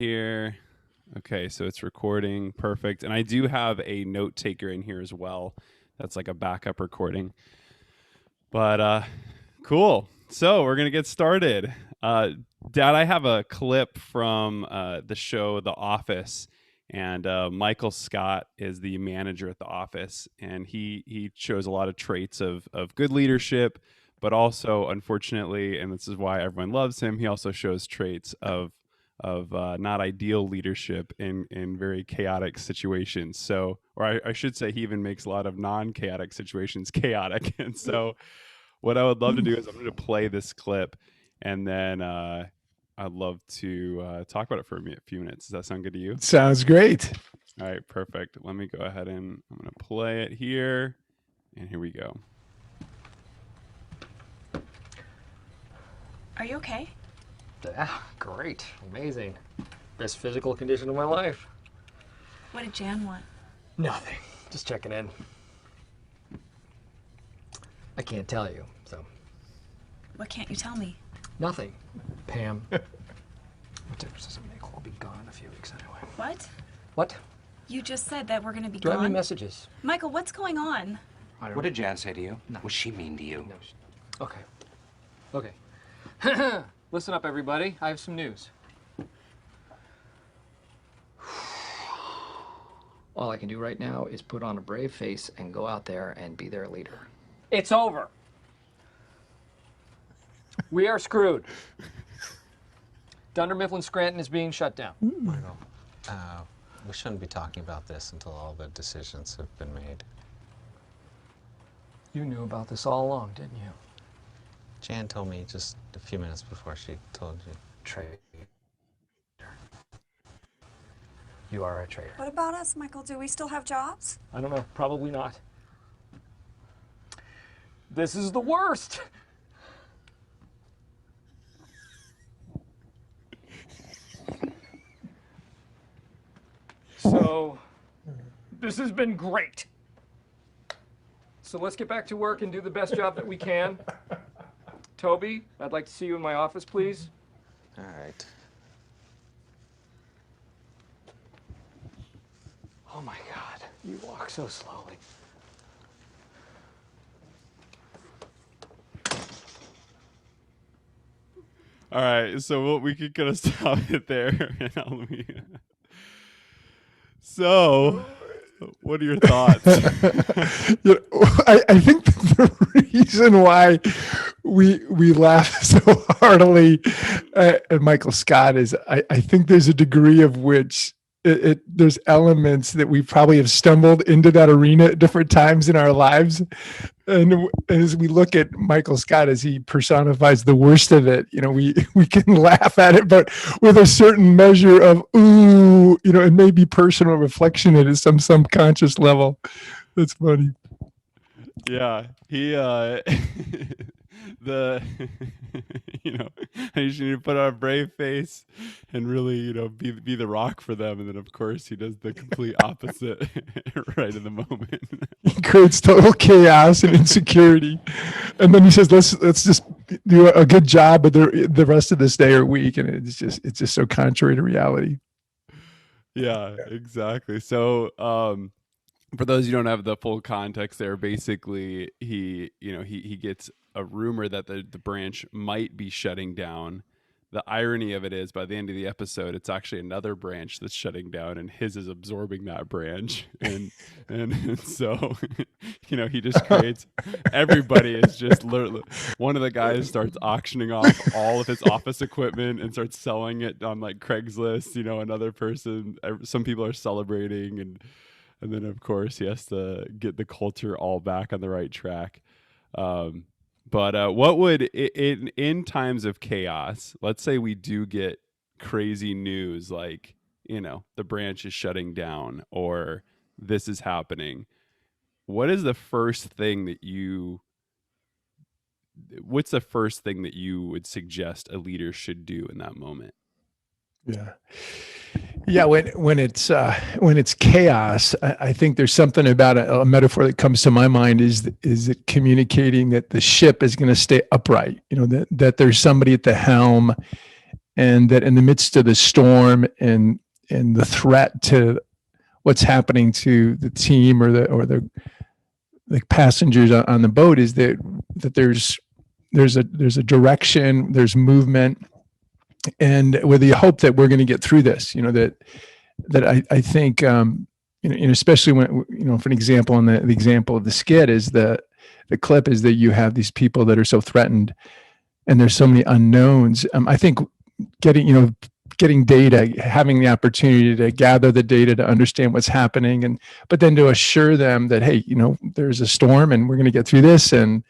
here. Okay, so it's recording. Perfect. And I do have a note taker in here as well. That's like a backup recording. But cool. So we're gonna get started. Dad, I have a clip from the show The Office, and Michael Scott is the manager at The Office, and he shows a lot of traits of good leadership, but also, unfortunately, and this is why everyone loves him, he also shows traits of not ideal leadership in very chaotic situations. So, or I should say, he even makes a lot of non-chaotic situations chaotic. And so, what I would love to do is I'm going to play this clip, and then I'd love to talk about it for a few minutes. Does that sound good to you? Sounds great. All right, perfect. Let me go ahead and I'm going to play it here, and here we go. Are you okay? Yeah, great. Amazing. Best physical condition of my life. What did Jan want? Nothing. Just checking in. I can't tell you, so. What can't you tell me? Nothing. Pam. What difference does it make? We'll be gone in a few weeks anyway. What? What? You just said that we're gonna be Do I gone. have any messages? Michael, what's going on? I don't What did Jan say to you? No. Was she mean to you? No. Okay. Listen up, everybody. I have some news. All I can do right now is put on a brave face and go out there and be their leader. It's over. We are screwed. Dunder Mifflin Scranton is being shut down. Michael, we shouldn't be talking about this until all the decisions have been made. You knew about this all along, didn't you? Jan told me just a few minutes before she told you. Traitor. You are a traitor. What about us, Michael? Do we still have jobs? I don't know. Probably not. This is the worst. So, this has been great. So let's get back to work and do the best job that we can. Toby, I'd like to see you in my office, please. All right. Oh my God, you walk so slowly. All right, so we could kind of stop it there. So, what are your thoughts? I think the reason why we laugh so heartily at Michael Scott is I think there's a degree of which there's elements that we probably have stumbled into that arena at different times in our lives. And as we look at Michael Scott as he personifies the worst of it, we can laugh at it, but with a certain measure of, ooh, it may be personal reflection at some subconscious level. That's funny. Yeah, he I just need to put on a brave face and really, be the rock for them. And then of course he does the complete opposite right in the moment. He creates total chaos and insecurity. And then he says, let's just do a good job of the rest of this day or week. And it's just so contrary to reality. Yeah, exactly. So, for those who don't have the full context there, basically he gets a rumor that the branch might be shutting down. The irony of it is, by the end of the episode, it's actually another branch that's shutting down, and his is absorbing that branch. And so, he just creates, everybody is just literally, one of the guys starts auctioning off all of his office equipment and starts selling it on like Craigslist. Another person, some people are celebrating, and then of course he has to get the culture all back on the right track. But what would, in times of chaos, let's say we do get crazy news like, the branch is shutting down or this is happening. What's the first thing that you would suggest a leader should do in that moment? Yeah. When it's chaos, I think there's something about a metaphor that comes to my mind is it communicating that the ship is going to stay upright, that there's somebody at the helm and that in the midst of the storm and the threat to what's happening to the team or the passengers on the boat is that there's a direction, there's movement, and with the hope that we're going to get through this. That I think especially when for an example, on the example of the skid is the clip is that you have these people that are so threatened, and there's so many unknowns. I think getting data, having the opportunity to gather the data to understand what's happening, but then to assure them that, hey, there's a storm and we're going to get through this, and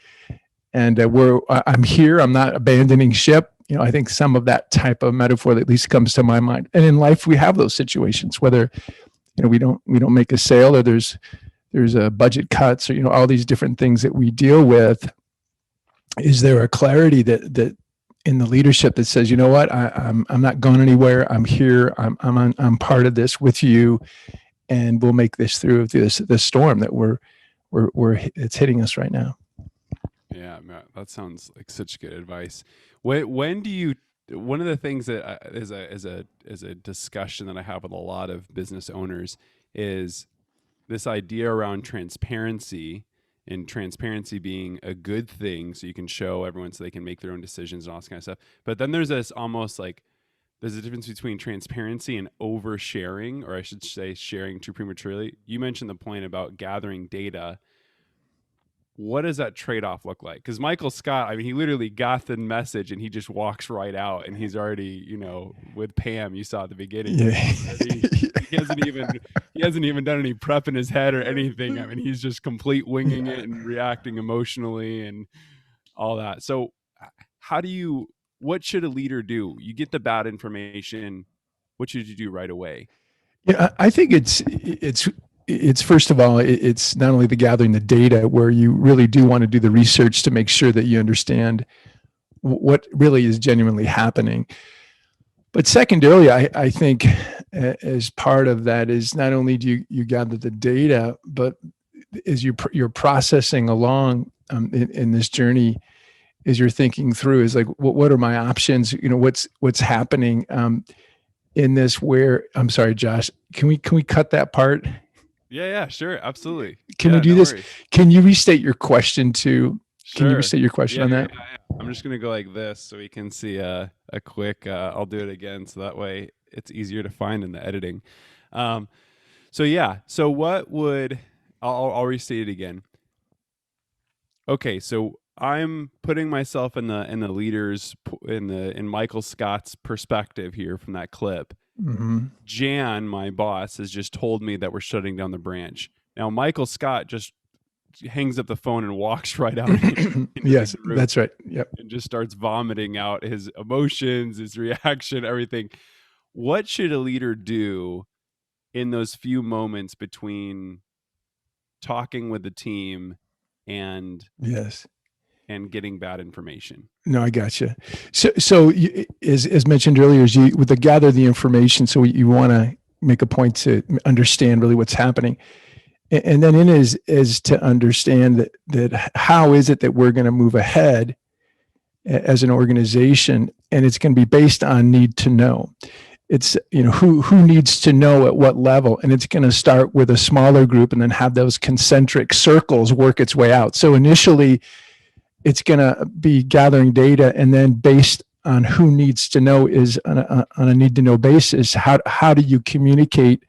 I'm here, I'm not abandoning ship. I think some of that type of metaphor that at least comes to my mind. And in life, we have those situations, whether we don't make a sale, or there's a budget cuts, or all these different things that we deal with. Is there a clarity that in the leadership that says, what, I'm not going anywhere. I'm here. I'm part of this with you, and we'll make this through this storm that it's hitting us right now. Yeah, that sounds like such good advice. When do you? One of the things that is a discussion that I have with a lot of business owners is this idea around transparency. And transparency being a good thing, so you can show everyone so they can make their own decisions and all this kind of stuff. But then there's this almost like there's a difference between transparency and oversharing, or I should say sharing too prematurely. You mentioned the point about gathering data. What does that trade-off look like? Because Michael Scott, he literally got the message and he just walks right out, and he's already, with Pam, you saw at the beginning. Yeah. He hasn't even done any prep in his head or anything. He's just complete winging it and reacting emotionally and all that. So what should a leader do? You get the bad information. What should you do right away? Yeah, I think it's first of all, it's not only the gathering the data, where you really do want to do the research to make sure that you understand what really is genuinely happening. But secondarily, I think as part of that is not only do you gather the data, but as you're processing along in this journey, as you're thinking through, is like, what are my options? What's happening in this? Where, I'm sorry, Josh, can we cut that part? Yeah, sure, absolutely. Can we do this? Worries. Can you restate your question too? Sure. Can you restate your question on that? Yeah. I'm just going to go like this so we can see a quick, I'll do it again so that way it's easier to find in the editing. So what would, I'll restate it again. Okay, so I'm putting myself in the leaders, in Michael Scott's perspective here from that clip. Mm-hmm. Jan, my boss, has just told me that we're shutting down the branch. Now, Michael Scott just hangs up the phone and walks right out. Yes, that's right. Yep. And just starts vomiting out his emotions, his reaction, everything. What should a leader do in those few moments between talking with the team and getting bad information? No, I got you. So as mentioned earlier, with the gather the information, so you want to make a point to understand really what's happening. And then is to understand that how is it that we're going to move ahead as an organization, and it's going to be based on need to know. It's who needs to know at what level, and it's going to start with a smaller group and then have those concentric circles work its way out. So initially, it's going to be gathering data, and then based on who needs to know is on a need to know basis. How do you communicate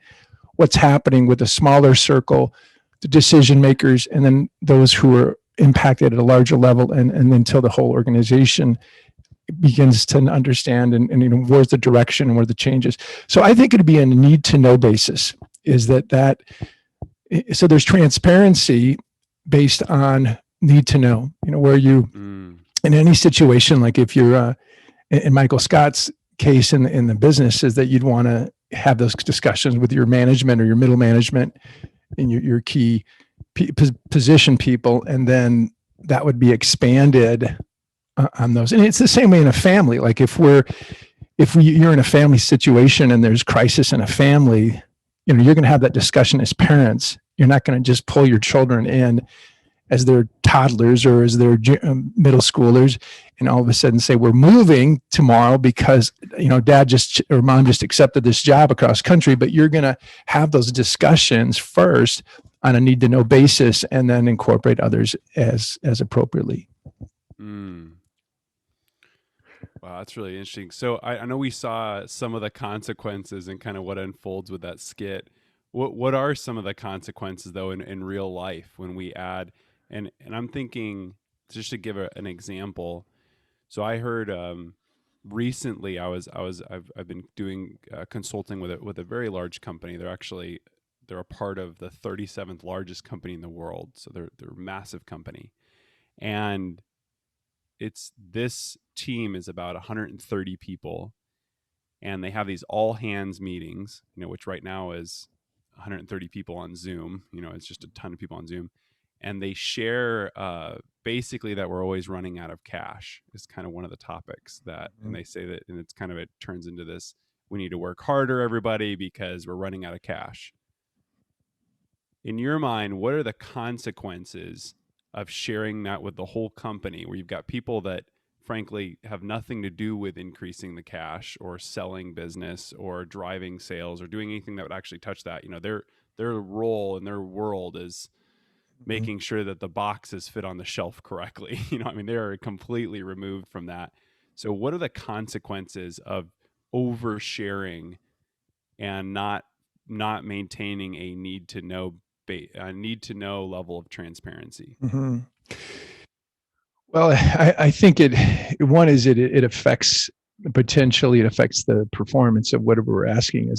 what's happening with a smaller circle, the decision makers, and then those who are impacted at a larger level, and until the whole organization begins to understand and where's the direction and where the changes. So I think it'd be a need to know basis, is that so there's transparency based on need to know, where you in any situation, like if you're in Michael Scott's case in the business, is that you'd want to have those discussions with your management or your middle management and your key position people, and then that would be expanded on those. And it's the same way in a family. Like if you're in a family situation and there's crisis in a family, you're going to have that discussion as parents. You're not going to just pull your children in as their toddlers or as their middle schoolers, and all of a sudden say, we're moving tomorrow because, dad just or mom just accepted this job across country, but you're going to have those discussions first on a need to know basis and then incorporate others as appropriately. Mm. Wow, that's really interesting. So I know we saw some of the consequences and kind of what unfolds with that skit. What are some of the consequences though in real life when we add and I'm thinking just to give an example. So I heard recently I've been doing consulting with a very large company. They're a part of the 37th largest company in the world. So they're a massive company. And it's this team is about 130 people, and they have these all hands meetings, which right now is 130 people on Zoom. It's just a ton of people on Zoom, and they share basically that we're always running out of cash is kind of one of the topics that, and they say that, and it's kind of, it turns into this, we need to work harder, everybody, because we're running out of cash. In your mind, what are the consequences of sharing that with the whole company, where you've got people that frankly have nothing to do with increasing the cash or selling business or driving sales or doing anything that would actually touch that? Their role in their world is making sure that the boxes fit on the shelf correctly. They're completely removed from that. So what are the consequences of oversharing and not maintaining a need to know level of transparency? Mm-hmm. Well, I think one is it affects, potentially it affects the performance of whatever we're asking.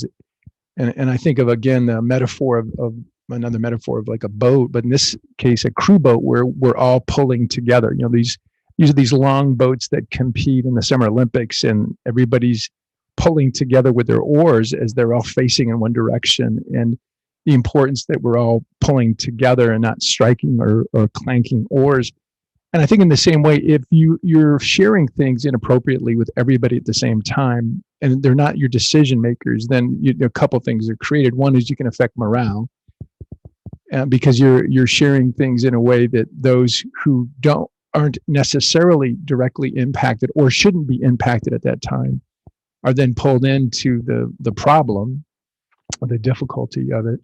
And I think of, again, the metaphor of another metaphor of like a boat, but in this case, a crew boat where we're all pulling together. These are these long boats that compete in the Summer Olympics, and everybody's pulling together with their oars as they're all facing in one direction. And the importance that we're all pulling together and not striking or clanking oars. And I think in the same way, if you're sharing things inappropriately with everybody at the same time, and they're not your decision makers, then a couple of things are created. One is you can affect morale, because you're sharing things in a way that those who aren't necessarily directly impacted or shouldn't be impacted at that time are then pulled into the problem or the difficulty of it.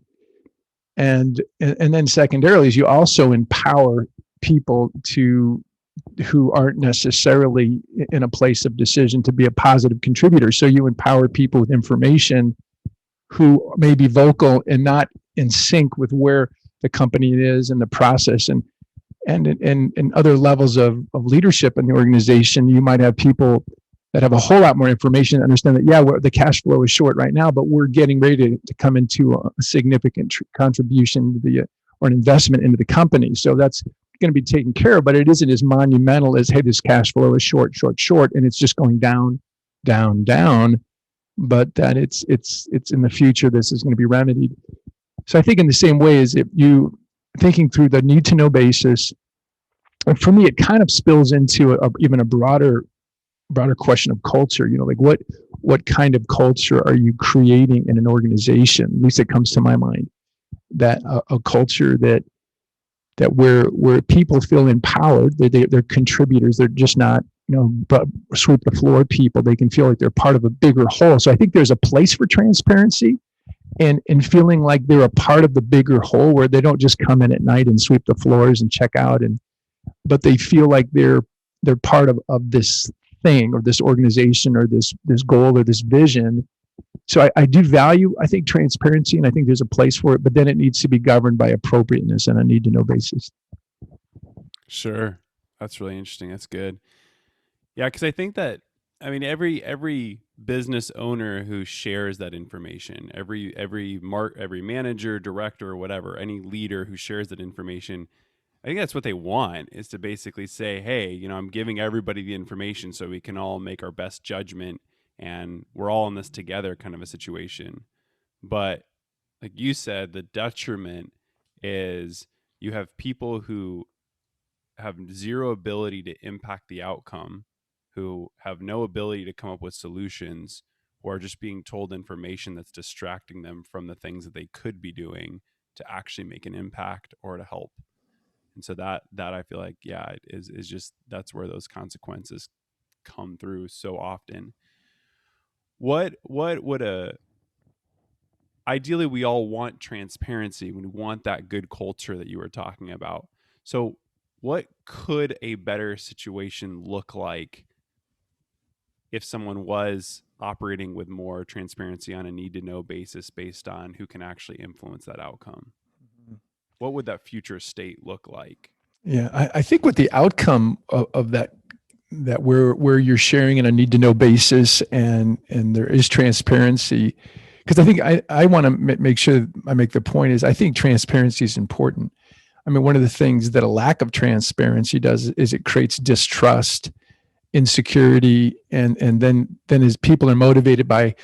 And then secondarily is you also empower people who aren't necessarily in a place of decision to be a positive contributor. So you empower people with information who may be vocal and not in sync with where the company is and the process. And in other levels of leadership in the organization, you might have people that have a whole lot more information to understand that, the cash flow is short right now, but we're getting ready to come into a significant contribution to or an investment into the company. So that's going to be taken care of, but it isn't as monumental as, hey, this cash flow is short, and it's just going down, down, down. But that it's in the future, this is going to be remedied. So I think in the same way as if you thinking through the need to know basis, and for me, it kind of spills into even a broader question of culture. Like what kind of culture are you creating in an organization? At least it comes to my mind that a culture that where people feel empowered, they're contributors. They're just not but sweep the floor people. They can feel like they're part of a bigger whole. So I think there's a place for transparency and feeling like they're a part of the bigger whole, where they don't just come in at night and sweep the floors and check out, but they feel like they're part of this thing or this organization or this goal or this vision. So I do value, I think, transparency, and I think there's a place for it, but then it needs to be governed by appropriateness and a need to know basis. Sure. That's really interesting. That's good. Yeah, because I think that, every business owner who shares that information, every manager, director, or whatever, any leader who shares that information, I think that's what they want, is to basically say, hey, I'm giving everybody the information so we can all make our best judgment and we're all in this together kind of a situation. But like you said, the detriment is you have people who have zero ability to impact the outcome, who have no ability to come up with solutions, or are just being told information that's distracting them from the things that they could be doing to actually make an impact or to help. And so that I feel like, yeah, is just, that's where those consequences come through so often. What would a ideally, we all want transparency. We want that good culture that you were talking about. So what could a better situation look like if someone was operating with more transparency on a need to know basis based on who can actually influence that outcome? What would that future state look like? Yeah, I think with the outcome of that, that where you're sharing in a need to know basis, and there is transparency, because I think I want to make sure I make the point is, I think transparency is important. I mean, one of the things that a lack of transparency does is it creates distrust, insecurity, and then as people are motivated by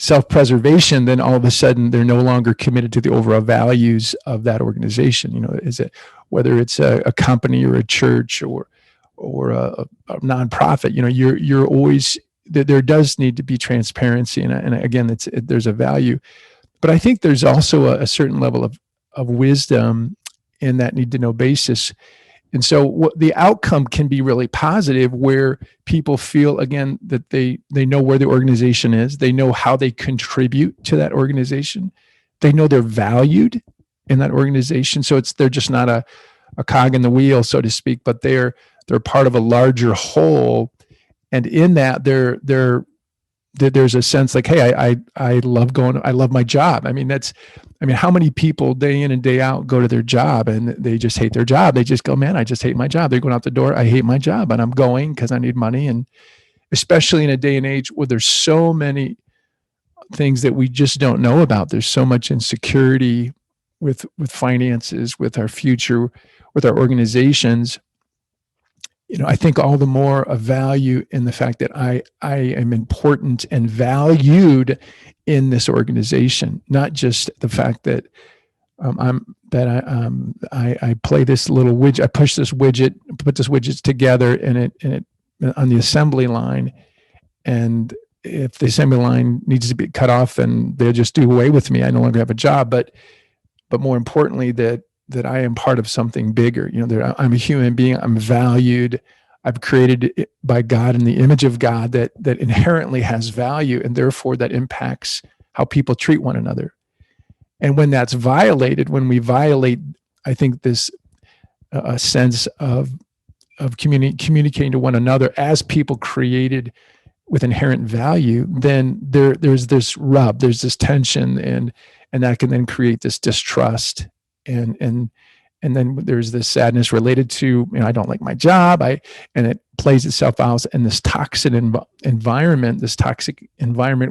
self-preservation, then all of a sudden they're no longer committed to the overall values of that organization. Is it, whether it's a company or a church or a nonprofit, you're always, there does need to be transparency, and again, there's a value, but I think there's also a certain level of wisdom in that need to know basis. And so the outcome can be really positive, where people feel, again, that they know where the organization is. They know how they contribute to that organization. They know they're valued in that organization. So they're just not a cog in the wheel, so to speak, but they're part of a larger whole. And in that, there's a sense like, hey, I love my job. I mean, how many people day in and day out go to their job and they just hate their job? They just go, man, I just hate my job. They're going out the door. I hate my job, and I'm going because I need money. And especially in a day and age where there's so many things that we just don't know about. There's so much insecurity with finances, with our future, with our organizations. I think all the more a value in the fact that I am important and valued in this organization, not just the fact that I play this little widget, I push this widget, put this widgets together, and it on the assembly line, and if the assembly line needs to be cut off, then they'll just do away with me. I no longer have a job, but more importantly, that I am part of something bigger. I'm a human being. I'm valued. I've created by God in the image of God that inherently has value, and therefore that impacts how people treat one another. And when that's violated, when we violate, I think this a sense of communicating to one another as people created with inherent value, then there's this rub, there's this tension, and that can then create this distrust, and then there's this sadness related to, I don't like my job, and it plays itself out in this toxic environment,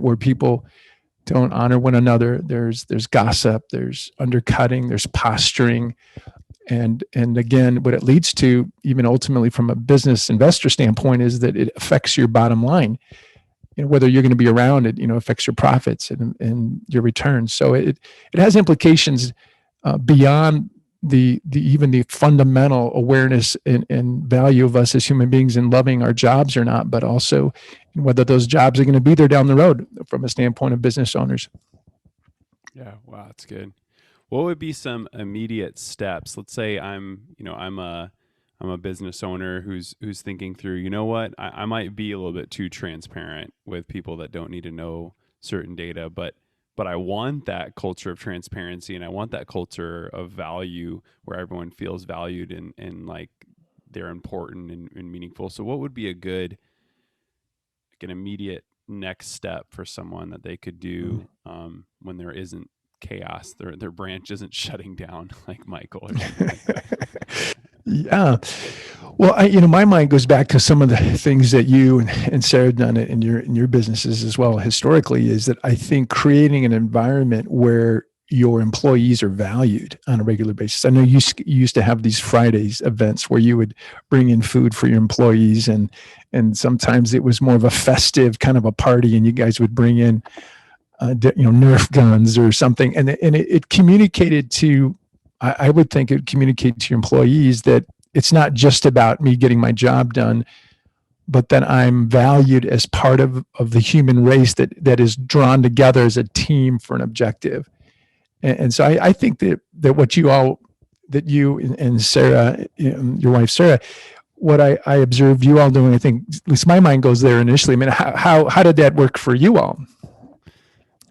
where people don't honor one another. There's gossip, there's undercutting, there's posturing, and again, what it leads to, even ultimately from a business investor standpoint, is that it affects your bottom line. Whether you're going to be around it, affects your profits and your returns. So it has implications beyond even the fundamental awareness and value of us as human beings in loving our jobs or not, but also whether those jobs are going to be there down the road from a standpoint of business owners. Yeah, wow, that's good. What would be some immediate steps? Let's say I'm a business owner who's thinking through, what, I might be a little bit too transparent with people that don't need to know certain data, but I want that culture of transparency, and I want that culture of value where everyone feels valued and like they're important and meaningful. So what would be an immediate next step for someone that they could do when there isn't chaos, their branch isn't shutting down like Michael or something like that? Yeah. Well, my mind goes back to some of the things that you and Sarah have done in your businesses as well historically, is that I think creating an environment where your employees are valued on a regular basis. I know you used to have these Fridays events where you would bring in food for your employees, and sometimes it was more of a festive kind of a party, and you guys would bring in Nerf guns or something, and it communicated to, I would think it would communicate to your employees that it's not just about me getting my job done, but that I'm valued as part of the human race that is drawn together as a team for an objective. And so I think that what you all that you and Sarah, your wife Sarah, what I observed you all doing, I think at least my mind goes there initially. I mean, how did that work for you all?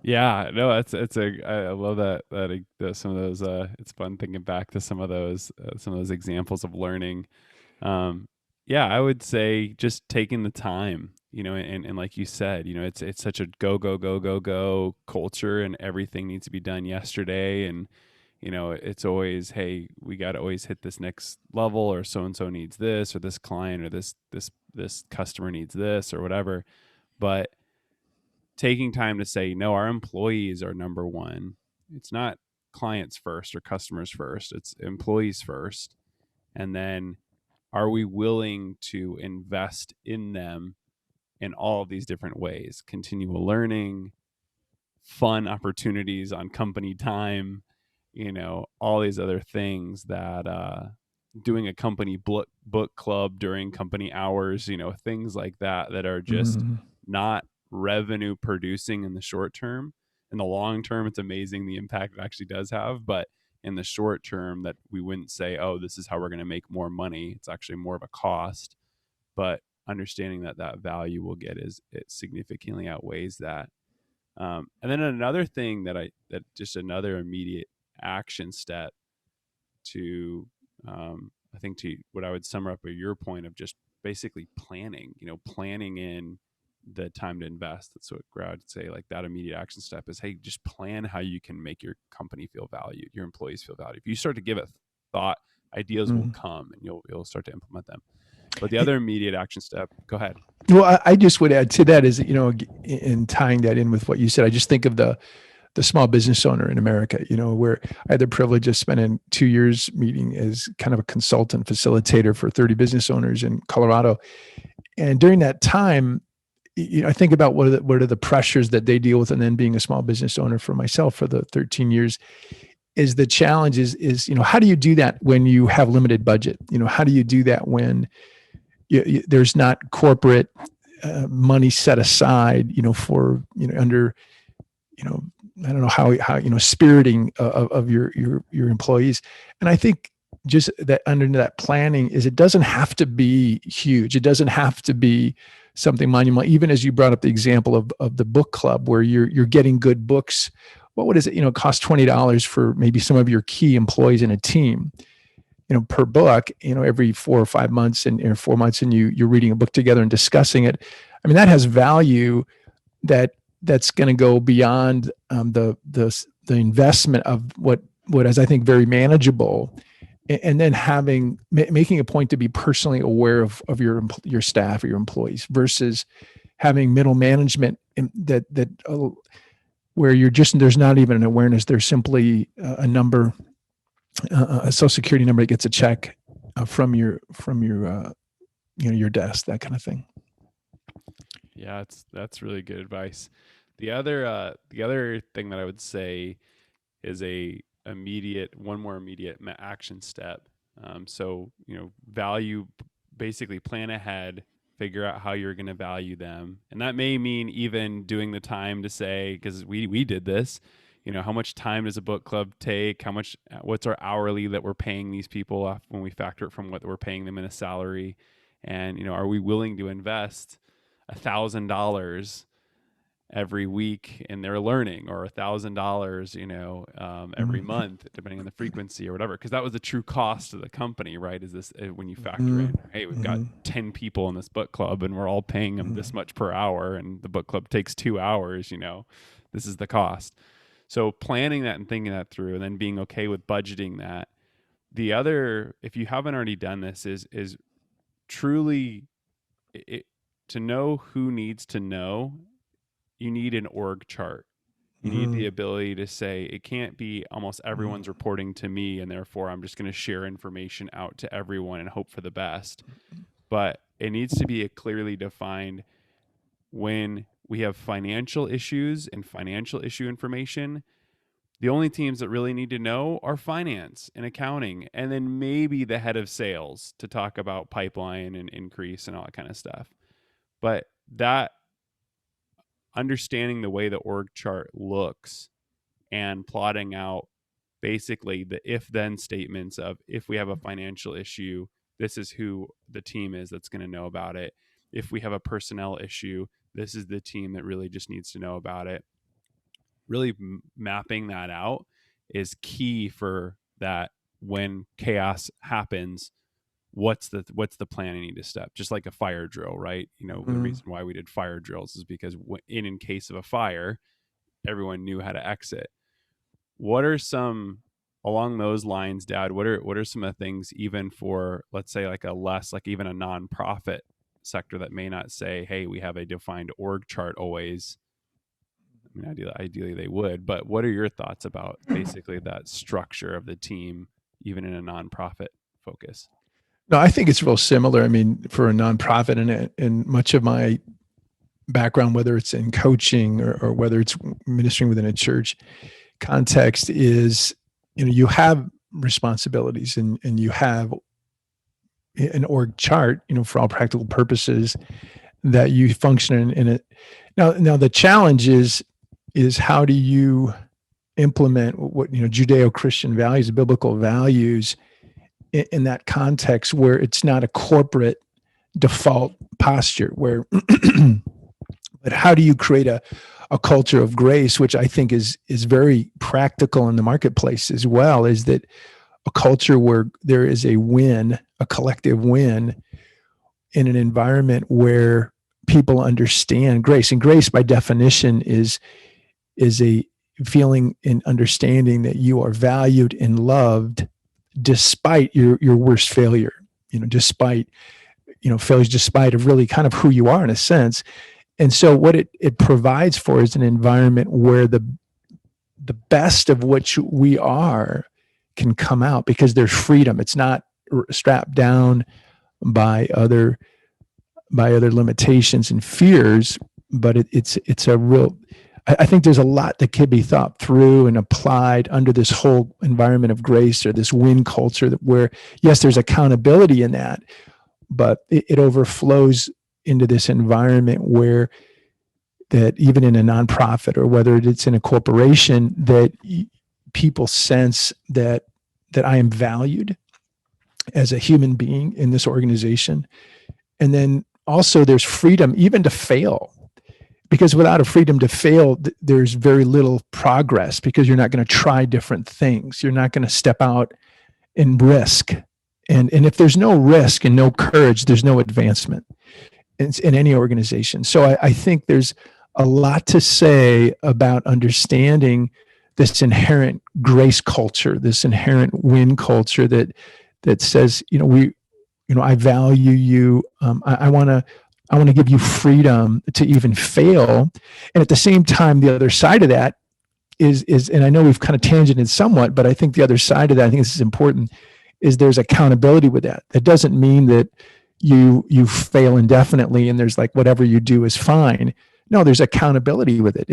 Yeah, no, I love that some of those it's fun thinking back to some of those examples of learning. Um, yeah, I would say just taking the time, and like you said, it's such a go go go go go culture, and everything needs to be done yesterday, and it's always, hey, we got to always hit this next level, or so and so needs this, or this client, or this customer needs this, or whatever. But taking time to say, no, our employees are number one. It's not clients first or customers first, it's employees first. And then are we willing to invest in them in all of these different ways? Continual learning, fun opportunities on company time, all these other things that doing a company book club during company hours, things like that are just Mm-hmm. not revenue producing in the short term. In the long term, it's amazing the impact it actually does have, but in the short term, that we wouldn't say, oh, this is how we're going to make more money. It's actually more of a cost. But understanding that value we'll get is it significantly outweighs that. And then another thing that just another immediate action step to, I think, to what I would sum up at your point of just basically planning in the time to invest. That's what I would say, like that immediate action step is, hey, just plan how you can make your company feel valued, your employees feel valued. If you start to give it thought, ideas will Mm-hmm. come and you'll start to implement them. But the other immediate action step, go ahead. Well, I just would add to that is, in tying that in with what you said, I just think of the small business owner in America, where I had the privilege of spending 2 years meeting as kind of a consultant facilitator for 30 business owners in Colorado. And during that time, I think about what are the pressures that they deal with, and then being a small business owner for myself for the 13 years, is the challenge is how do you do that when you have limited budget? How do you do that when there's not corporate money set aside, for under I don't know how spiriting of your employees. And I think just that under that planning is, it doesn't have to be huge. It doesn't have to be something monumental. Even as you brought up the example of the book club where you're getting good books. What is it? It costs $20 for maybe some of your key employees in a team, per book, every 4 or 5 months or 4 months, and you're reading a book together and discussing it. I mean, that has value that's going to go beyond the investment of what is, I think, very manageable, and then making a point to be personally aware of your staff or your employees versus having middle management that where there's not even an awareness. There's simply a number, a social security number that gets a check from your your desk, that kind of thing. Yeah, that's really good advice. The other thing that I would say is one more immediate action step. So value, basically plan ahead, figure out how you're going to value them, and that may mean even doing the time to say, because we did this. How much time does a book club take? What's our hourly that we're paying these people off when we factor it from what we're paying them in a salary, and are we willing to invest $1,000 every week in their learning, or $1,000 every month, depending on the frequency or whatever, because that was the true cost of the company, right? Is this when you factor in, hey, we've got 10 people in this book club and we're all paying them this much per hour, and the book club takes 2 hours, this is the cost. So planning that and thinking that through, and then being okay with budgeting that. The other, if you haven't already done this, is truly to know who needs to know. You need an org chart. You need the ability to say, it can't be almost everyone's reporting to me, and therefore I'm just going to share information out to everyone and hope for the best. But it needs to be a clearly defined, when we have financial issues and financial issue information, the only teams that really need to know are finance and accounting, and then maybe the head of sales to talk about pipeline and increase and all that kind of stuff. But that understanding the way the org chart looks and plotting out basically the if then statements of, if we have a financial issue, this is who the team is that's going to know about it. If we have a personnel issue, this is the team that really just needs to know about it. Really mapping that out is key for that. When chaos happens, what's the plan I need to step, just like a fire drill, right? The reason why we did fire drills is because in case of a fire, everyone knew how to exit. What are some, along those lines, Dad, what are some of the things, even for, let's say, like even a nonprofit sector that may not say, hey, we have a defined org chart always? I mean, ideally they would, but what are your thoughts about basically that structure of the team, even in a nonprofit focus? No, I think it's real similar. I mean, for a nonprofit, and much of my background, whether it's in coaching or whether it's ministering within a church context, is, you have responsibilities and you have an org chart, for all practical purposes, that you function in it. Now the challenge is how do you implement what, Judeo-Christian values, biblical values, in that context where it's not a corporate default posture, where but how do you create a culture of grace, which I think is very practical in the marketplace as well, is that a culture where there is a win, a collective win, in an environment where people understand grace. And grace by definition is a feeling and understanding that you are valued and loved despite your worst failure, despite, failures, despite of really kind of who you are in a sense. And so what it provides for is an environment where the best of which we are can come out, because there's freedom. It's not strapped down by other limitations and fears, but it's a real, I think there's a lot that could be thought through and applied under this whole environment of grace, or this win culture, that where, yes, there's accountability in that, but it overflows into this environment where, that even in a nonprofit or whether it's in a corporation, that people sense that I am valued as a human being in this organization. And then also there's freedom even to fail, because without a freedom to fail, there's very little progress, because you're not going to try different things. You're not going to step out and risk. And if there's no risk and no courage, there's no advancement in any organization. So I think there's a lot to say about understanding this inherent grace culture, this inherent win culture that says, I value you. I want to give you freedom to even fail. And at the same time, the other side of that is, and I know we've kind of tangented somewhat, but I think the other side of that, I think this is important, is there's accountability with that. That doesn't mean that you fail indefinitely and there's like whatever you do is fine. No, there's accountability with it.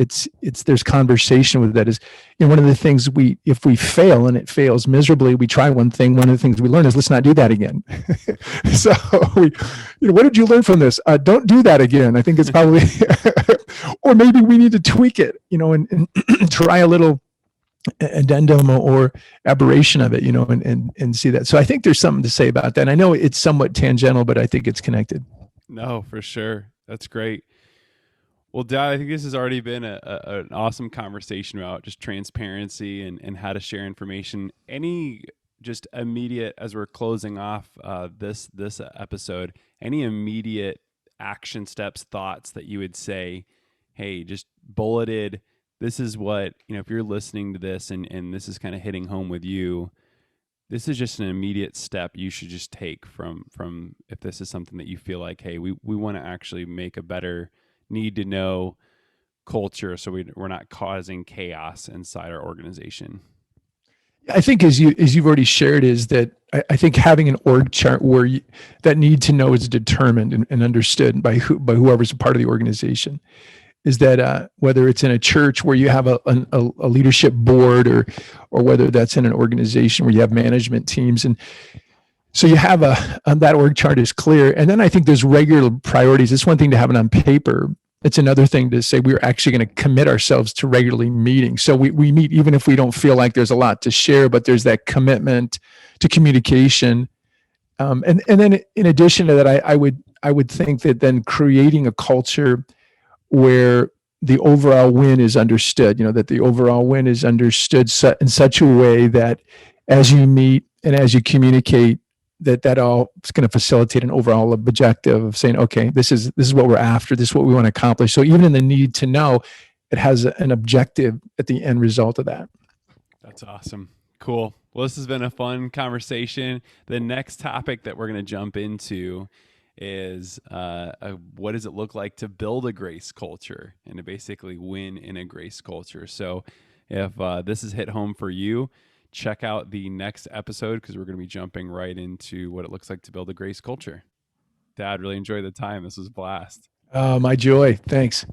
There's conversation with that. Is, one of the things if we fail and it fails miserably, we try one thing. One of the things we learn is, let's not do that again. So what did you learn from this? Don't do that again. I think it's probably, or maybe we need to tweak it, and try a little addendum or aberration of it, and see that. So I think there's something to say about that. And I know it's somewhat tangential, but I think it's connected. No, for sure. That's great. Well, Dad, I think this has already been an awesome conversation about just transparency and how to share information. Any just immediate, as we're closing off this episode, any immediate action steps, thoughts that you would say, hey, just bulleted, this is what, if you're listening to this and this is kind of hitting home with you, this is just an immediate step you should just take from if this is something that you feel like, hey, we want to actually make a better need to know culture, so we're not causing chaos inside our organization. I think as you've already shared, is that I think having an org chart where that need to know is determined and understood by whoever's a part of the organization, is that whether it's in a church where you have a leadership board, or whether that's in an organization where you have management teams, and so you have that org chart is clear. And then I think there's regular priorities. It's one thing to have it on paper, it's another thing to say we're actually going to commit ourselves to regularly meeting. So we meet even if we don't feel like there's a lot to share, but there's that commitment to communication. And then in addition to that, I would think that then creating a culture where the overall win is understood, that the overall win is understood in such a way that as you meet and as you communicate, that all is going to facilitate an overall objective of saying, okay, this is what we're after. This is what we want to accomplish. So even in the need to know, it has an objective at the end result of that. That's awesome. Cool. Well, this has been a fun conversation. The next topic that we're going to jump into is what does it look like to build a grace culture and to basically win in a grace culture. So if this has hit home for you, check out the next episode because we're going to be jumping right into what it looks like to build a grace culture. Dad, really enjoyed the time. This was a blast. My joy. Thanks.